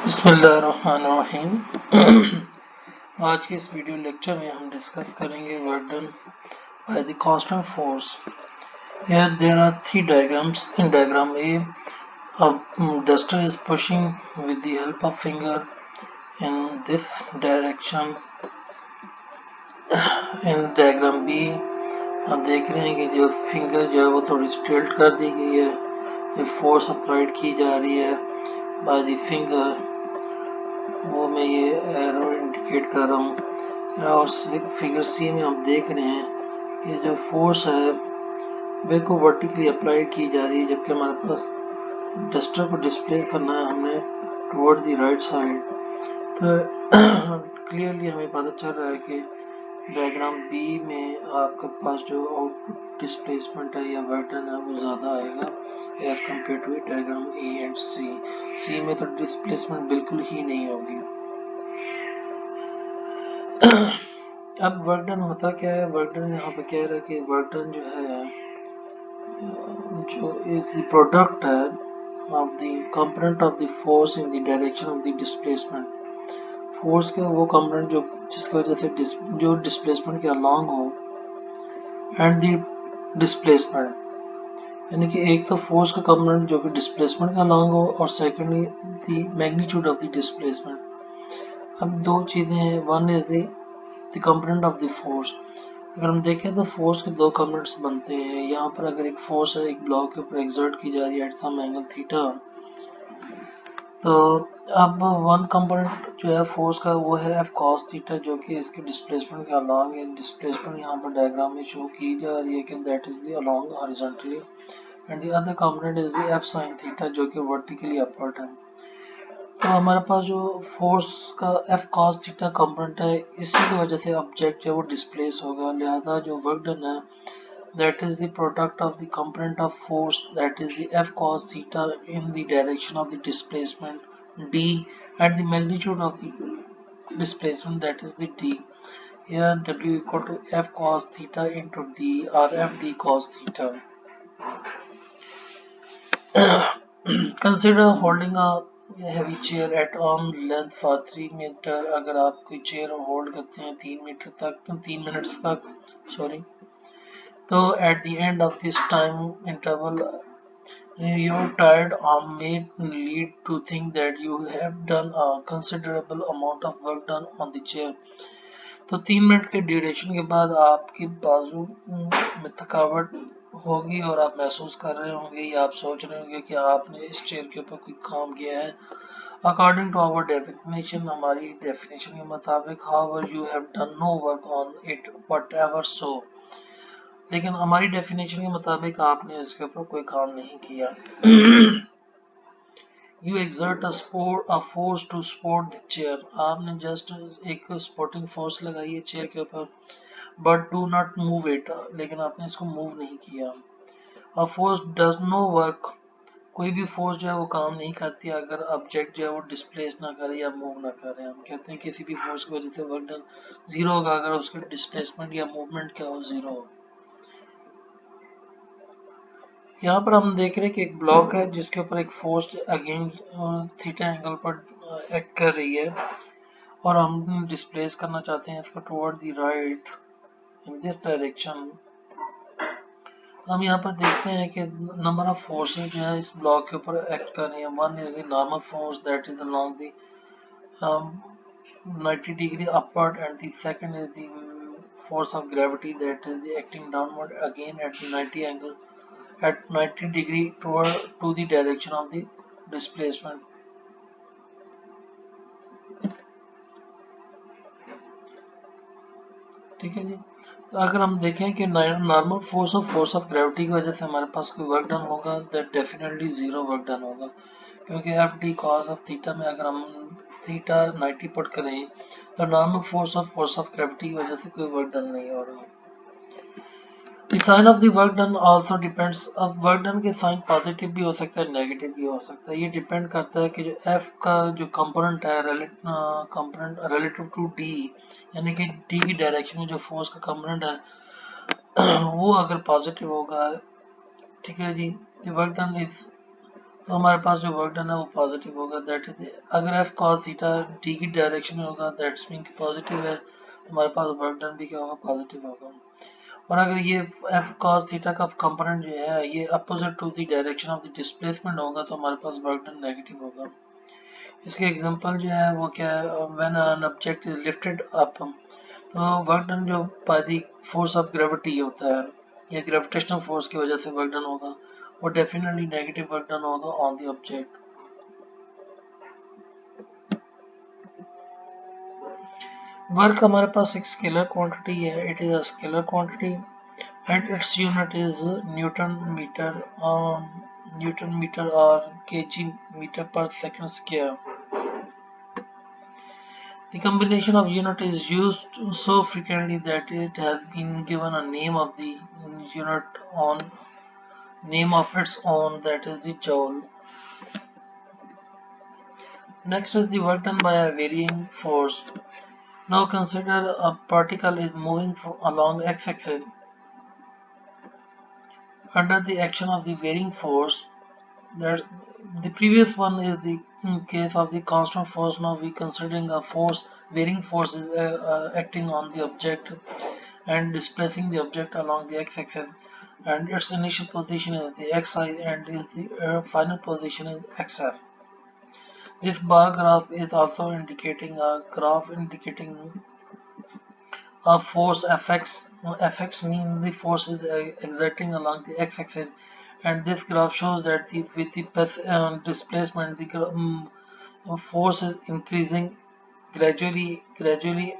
बिस्मिल्लाहिर्रहमानिर्रहीम। आज के इस वीडियो लेक्चर में हम डिस्कस करेंगे work done by the constant force. Here there are three diagrams. In diagram A, a duster is pushing with the help of finger in this direction. In diagram B, आप देख रहे हैं कि जो finger जो है वो थोड़ी सी टिल्ट कर दी गई है, जो फोर्स अप्लाइड की जा रही है बाय द फिंगर, वो मैं ये एरो इंडिकेट कर रहा हूँ। और फिगर सी में आप देख रहे हैं कि जो फोर्स है बिल्कुल वर्टिकली अप्लाई की जा रही है, जबकि हमारे पास डस्टर को डिस्प्ले करना है हमने टुवर्ड द राइट साइड। तो क्लियरली हमें पता चल रहा है कि डायग्राम बी में आपके पास जो आउटपुट डिस्प्लेसमेंट है या वर्टन है वो ज़्यादा आएगा as compared to diagram A and C. C में तो डिस्प्लेसमेंट बिल्कुल ही नहीं होगी। अब वर्क डन होता क्या है? वर्क डन यहाँ पे कह रहा है कि वर्क डन जो है जो इज द प्रोडक्ट है of the component of the force in the direction of the displacement. Force के वो कंपोनेंट जो जिसकी वजह से जो डिस्प्लेसमेंट के अलॉन्ग हो एंड द डिस्प्लेसमेंट, यानी कि एक तो फोर्स का कंपोनेंट जो कि डिस्प्लेसमेंट के अलॉन्ग हो और secondly the magnitude of the displacement. अब दो चीज़ें हैं, one is the component of the force. अगर हम देखें तो फोर्स के दो कंपोनेंट्स बनते हैं। यहाँ पर अगर एक फोर्स है एक ब्लॉक के ऊपर एक्सर्ट की जा रही है एट सम एंगल थीटा, तो अब वन कंपोनेंट जो है फोर्स का वो है एफ कॉस थीटा, जो कि इसके डिस्प्लेसमेंट के अलॉन्ग है। डिस्प्लेसमेंट यहाँ पर डायग्राम में शो की जा रही है कि that is the along horizontally, and the other component is the F sine theta जो कि वर्टिकली अपवर्ड है। तो हमारे पास जो फोर्स का एफ कॉस थीटा कंपोनेंट है, इसी की वजह से ऑब्जेक्ट जो है वो डिस्प्लेस होगा। लिहाजा जो वर्क डन है that is the product of the component of force, that is the F cos theta in the direction of the displacement d, and the magnitude of the displacement, that is the d. Here W equal to F cos theta into d or F d cos theta. Consider holding a heavy chair at arm length for 3 meter. अगर आप कोई chair hold करते हैं 3 metre तक, 3 minutes तक, sorry, तो at the end of this time interval your tired arm may lead to think that you have done a considerable amount of work done on the chair. तो 3 minute के duration के बाद आपकी बाजू में थकावट होगी और आप महसूस कर रहे होंगे या आप सोच रहे होंगे कि आपने इस चेयर के ऊपर कोई काम किया है। अकॉर्डिंग टू आवर डेफिनेशन, हमारी डेफिनेशन के मुताबिक, however you have done no work on it whatever so, लेकिन हमारी डेफिनेशन के मुताबिक आपने इसके ऊपर कोई काम नहीं किया। You exert a force to support the chair. आपने जस्ट एक सपोर्टिंग फोर्स लगाई है चेयर के ऊपर, but do not move it, लेकिन आपने इसको मूव नहीं किया। A force does no work. कोई भी फोर्स जो है वो काम नहीं करती अगर ऑब्जेक्ट जो है वो डिस्प्लेस ना करे या मूव ना करे। हम कहते हैं किसी भी फोर्स की वजह से वर्क डन जीरो होगा अगर उसके डिस्प्लेसमेंट या मूवमेंट क्या हो, जीरो हो। यहाँ पर हम देख रहे हैं कि एक ब्लॉक है जिसके ऊपर एक फोर्स अगेंस्ट थीटा एंगल पर एक्ट कर रही है और हम डिस्प्लेस करना चाहते हैं इसको toward the right in this direction. हम यहाँ पर देखते हैं कि नंबर ऑफ फोर्सेस जो है इस ब्लॉक के ऊपर एक्ट कर रही है। One is the normal force that is along the 90 degree upward, and the second is the force of gravity that is acting downward again at the 90 angle at 90 degree to the direction of the displacement. ठीक है जी। तो अगर हम देखें कि normal force of gravity की वजह से हमारे पास कोई वर्क डन होगा, that definitely zero work done होगा, क्योंकि F D cos of theta में अगर हम थीटा 90 पुट करें तो नॉर्मल फोर्स ऑफ ग्रेविटी की वजह से कोई वर्क डन नहीं हो रहा। The sign of the work done also depends। अब वर्क डन के साइन पॉजिटिव भी हो सकता है, नेगेटिव भी हो सकता है। ये डिपेंड करता है कि जो F का जो कंपोनेंट है कंपोनेंट रिलेटिव टू D, यानी कि D की डायरेक्शन में जो फोर्स का कंपोनेंट है वो अगर पॉजिटिव होगा, ठीक है जी, the work done is तो हमारे पास जो वर्क डन है वो पॉजिटिव होगा, दैट इज अगर एफ कॉस थीटा डी की डायरेक्शन में होगा दैट्स मीन कि पॉजिटिव है, तो हमारे पास वर्क डन भी क्या होगा, पॉजिटिव होगा। और अगर ये एफ कॉस थीटा का कंपोनेंट जो है ये opposite to the direction of the displacement होगा तो हमारे पास वर्क डन नेगेटिव होगा। इसके एग्जांपल जो है वो क्या है, when an object is lifted up, तो वर्क डन जो by the force of gravity होता है या ग्रेविटेशनल फोर्स की वजह से वर्क डन होगा, वो डेफिनेटली नेगेटिव वर्क डन होगा ऑन द ऑब्जेक्ट। वर्क हमारे पास एक स्केलर क्वांटिटी है, it is a scalar quantity and its unit is newton metre, newton metre और kg metre per second square. The combination of unit is used so frequently that it has been given a name of the unit on name of its own, that is the joule. Next is the work done by a varying force. Now consider a particle is moving along x-axis under the action of the varying force. That the previous one is the case of the constant force. Now we considering a force, varying force is acting on the object and displacing the object along the x-axis, and its initial position is the xi and is the final position is xf. This bar graph is also indicating a graph indicating a force fx. Fx means the force is exerting along the x-axis, and this graph shows that with the displacement the force is increasing gradually,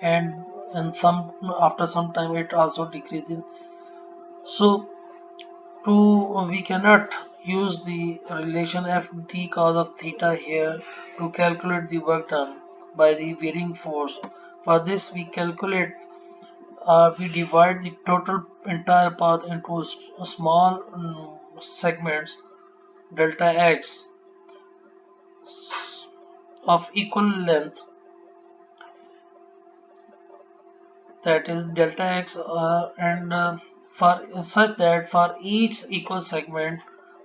and some after some time it also decreases. So to we cannot use the relation f d cos of theta here to calculate the work done by the varying force. For this we calculate, we divide the total entire path into small segments delta x of equal length, that is delta x, and for such that for each equal segment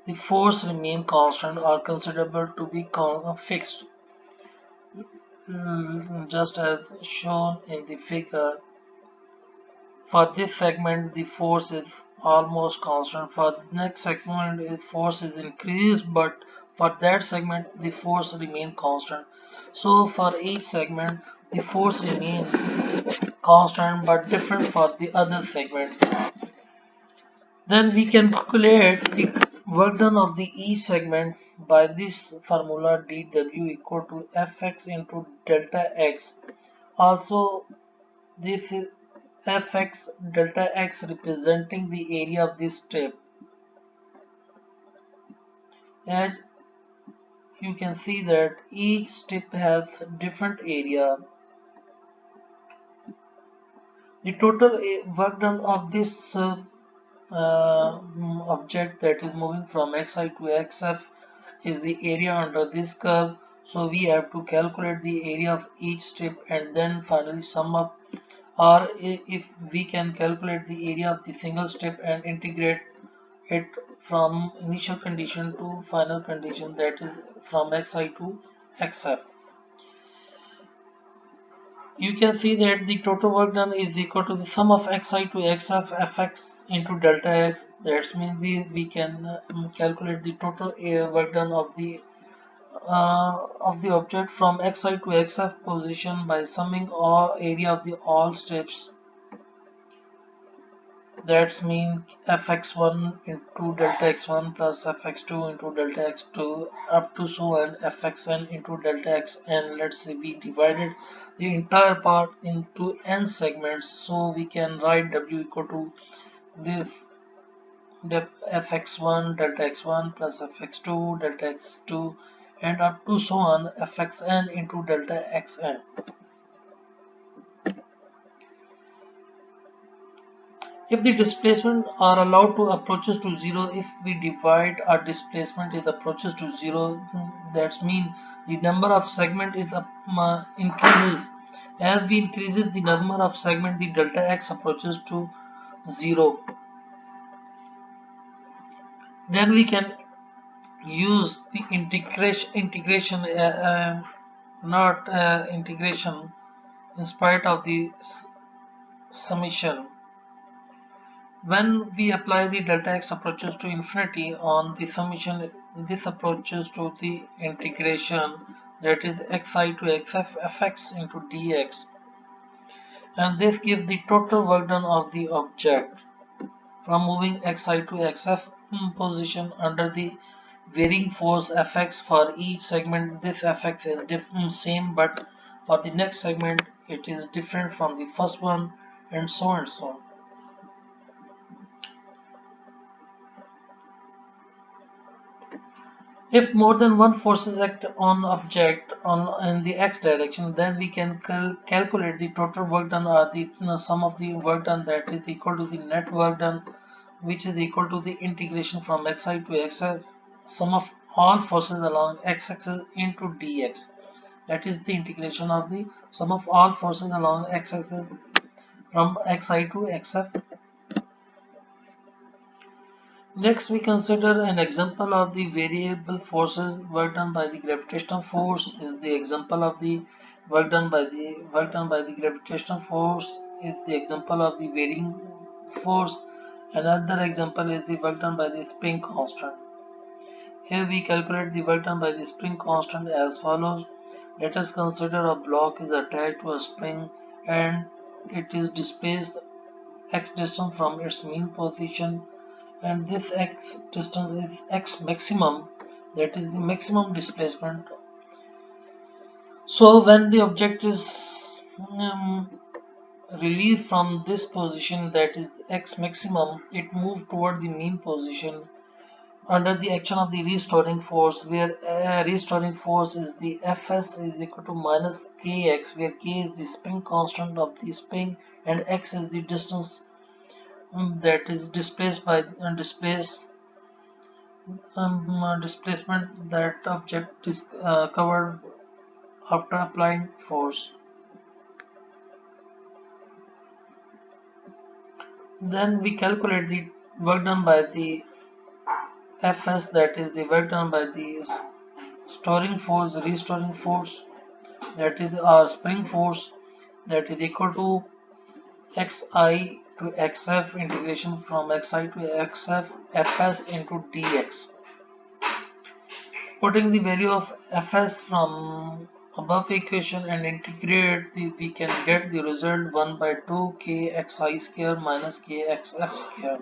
the force remain constant or considerable to be fixed, just as shown in the figure. For this segment the force is almost constant, for the next segment the force is increased, but for that segment the force remain constant. So for each segment the force remain constant but different for the other segment. Then we can calculate the work done of the each segment by this formula dW equal to Fx into delta x. Also this is Fx delta x representing the area of this strip. As you can see that each strip has different area. The total work done of this object that is moving from xi to xf is the area under this curve. So we have to calculate the area of each strip and then finally sum up, or if we can calculate the area of the single strip and integrate it from initial condition to final condition, that is from xi to xf. You can see that the total work done is equal to the sum of xi to xf fx into delta x. That means we can calculate the total work done of the object from xi to xf position by summing all area of the all steps. That's mean fx1 into delta x1 plus fx2 into delta x2 up to so and fxn into delta xn. Let's say we divided the entire part into n segments, so we can write w equal to this fx1 delta x1 plus fx2 delta x2 and up to so on fxn into delta xn. If the displacement are allowed to approaches to zero, if we divide our displacement is approaches to zero, that means the number of segment is increases. As we increases the number of segment, the delta x approaches to zero. Then we can use the integration not integration in spite of the summation. When we apply the delta x approaches to infinity on the summation, this approaches to the integration, that is xi to xf fx into dx, and this gives the total work done of the object from moving xi to xf position under the varying force fx. For each segment this fx is same, but for the next segment it is different from the first one, and so and so. If more than one forces act on object in the x direction, then we can calculate the total work done, or the sum of the work done, that is equal to the net work done, which is equal to the integration from xi to xf sum of all forces along x-axis into dx. That is the integration of the sum of all forces along x-axis from xi to xf. Next, we consider an example of the variable forces. Work done by the gravitational force is the example of the work done by the gravitational force is the example of the varying force. Another example is the work done by the spring constant. Here we calculate the work done by the spring constant as follows. Let us consider a block is attached to a spring and it is displaced x distance from its mean position, and this x distance is x maximum, that is the maximum displacement. So when the object is um, released from this position, that is x maximum, it moves toward the mean position under the action of the restoring force, where restoring force is the Fs is equal to minus kx, where k is the spring constant of the spring and x is the distance that is displaced by displacement that object is covered after applying force. Then we calculate the work done by the Fs, that is the work done by the storing force, restoring force, that is our spring force, that is equal to xi to xf integration from xi to xf fs into dx. Putting the value of fs from above equation and integrate, we can get the result 1 by 2 kxi square minus kxf square.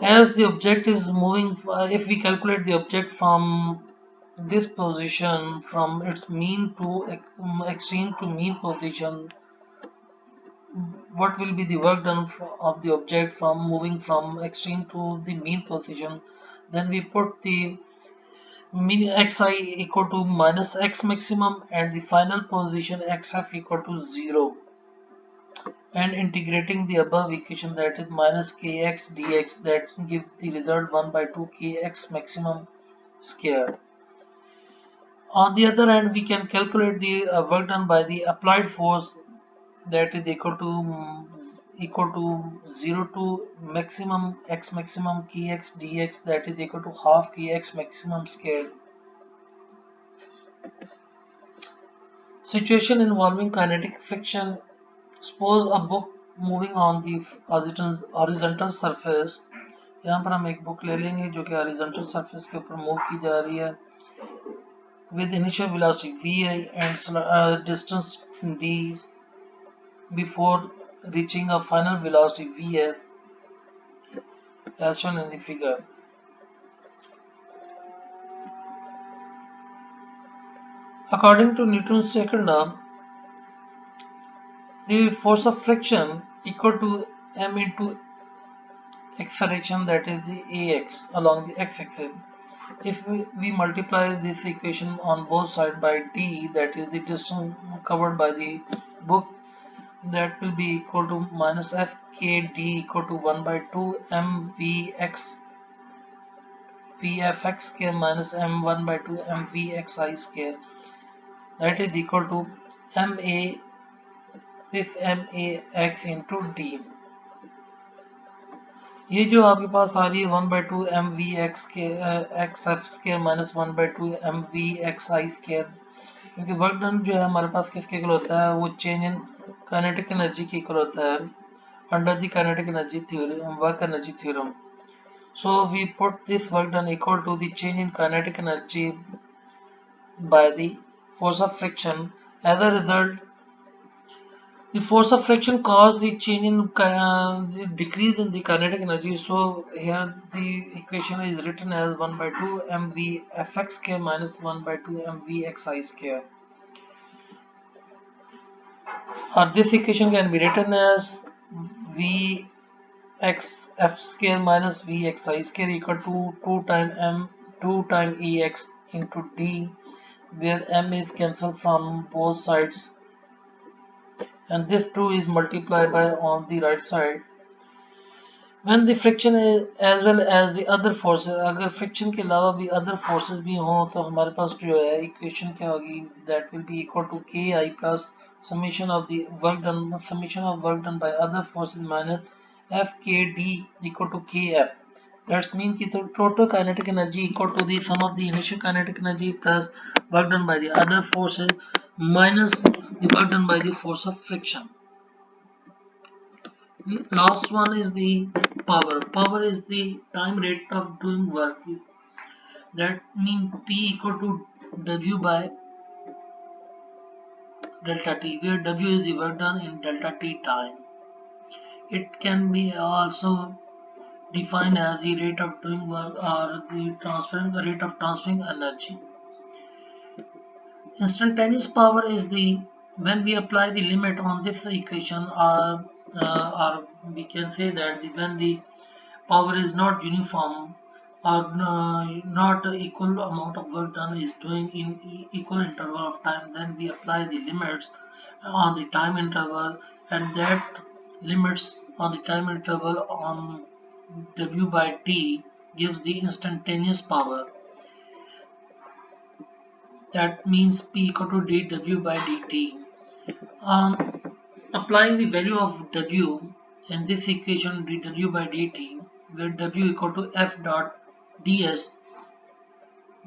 As the object is moving, if we calculate the object from this position, from its mean to extreme to mean position, what will be the work done of the object from moving from extreme to the mean position? Then we put the mean xi equal to minus x maximum and the final position xf equal to 0, and integrating the above equation, that is minus kx dx, that gives the result 1 by 2 kx maximum square. On the other hand, we can calculate the work done by the applied force, that is equal to 0 to maximum x maximum kx dx, that is equal to half kx maximum square. Situation involving kinetic friction. Suppose a book moving on the horizontal surface. यहाँ पर हम एक book ले लेंगे जो कि horizontal surface के ऊपर मूव की जा रही है with initial velocity vi and distance d before reaching a final velocity vf as shown in the figure. According to Newton's second law, the force of friction equal to m into acceleration, that is the ax along the x-axis. If we multiply this equation on both sides by d, that is the distance covered by the book, that will be equal to minus fkd equal to 1 by 2 mvx pfx square minus m1 by 2 mvxi square, that is equal to ma, this max into d. ये जो आपके पास आ रही है 1/2 m v x के x f square minus 1/2 m v x i square, क्योंकि work done जो है हमारे पास किसके इक्वल होता है, वो चेंज इन काइनेटिक एनर्जी के इक्वल होता है under the kinetic energy theory, work energy theorem. So we put this work done equal to the change in kinetic energy by the force of friction. As a result, the force of friction caused the change in the decrease in the kinetic energy. So here the equation is written as 1/2 mv fx square minus 1/2 mv xi square. Or this equation can be written as v x f square minus v xi square equal to 2 time ex into d, where m is cancelled from both sides and this 2 is multiplied by on the right side. When the friction is as well as the other forces, अगर friction के अलावा भी other forces भी हों तो हमारे पास जो है equation क्या होगी, that will be equal to ki plus summation of work done by other forces minus fkd equal to kf. That means कि total kinetic energy equal to the sum of the initial kinetic energy plus work done by the other forces minus the work done by the force of friction. Last one is the power. Power is the time rate of doing work. That means P equal to W by delta T, where W is the work done in delta T time. It can be also defined as the rate of doing work or the rate of transferring energy. Instantaneous power is the when we apply the limit on this equation, or we can say that when the power is not uniform or not equal amount of work done is doing in equal interval of time, then we apply the limits on the time interval, and that limits on the time interval on W by T gives the instantaneous power. That means P equal to dW by dt. Applying the value of W in this equation dW by dt, where W equal to F dot ds,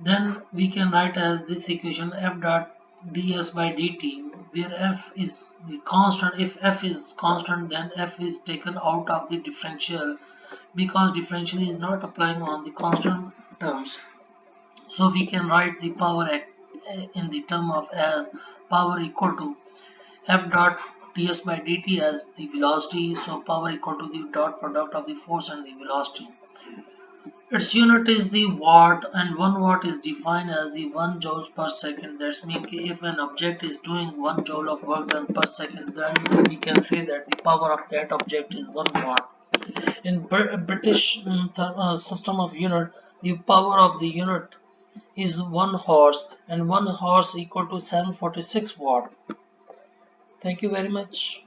then we can write as this equation F dot ds by dt, where F is the constant. If F is constant, then F is taken out of the differential, because differential is not applying on the constant terms. So we can write the power in the term of as power equal to F dot ds by dt as the velocity, so power equal to the dot product of the force and the velocity. Its unit is the watt, and 1 watt is defined as the 1 joule per second. That means if an object is doing 1 joule of work done per second, then we can say that the power of that object is 1 watt. In British system of unit, the power of the unit is 1 horse, and 1 horse equal to 746 watt. Thank you very much.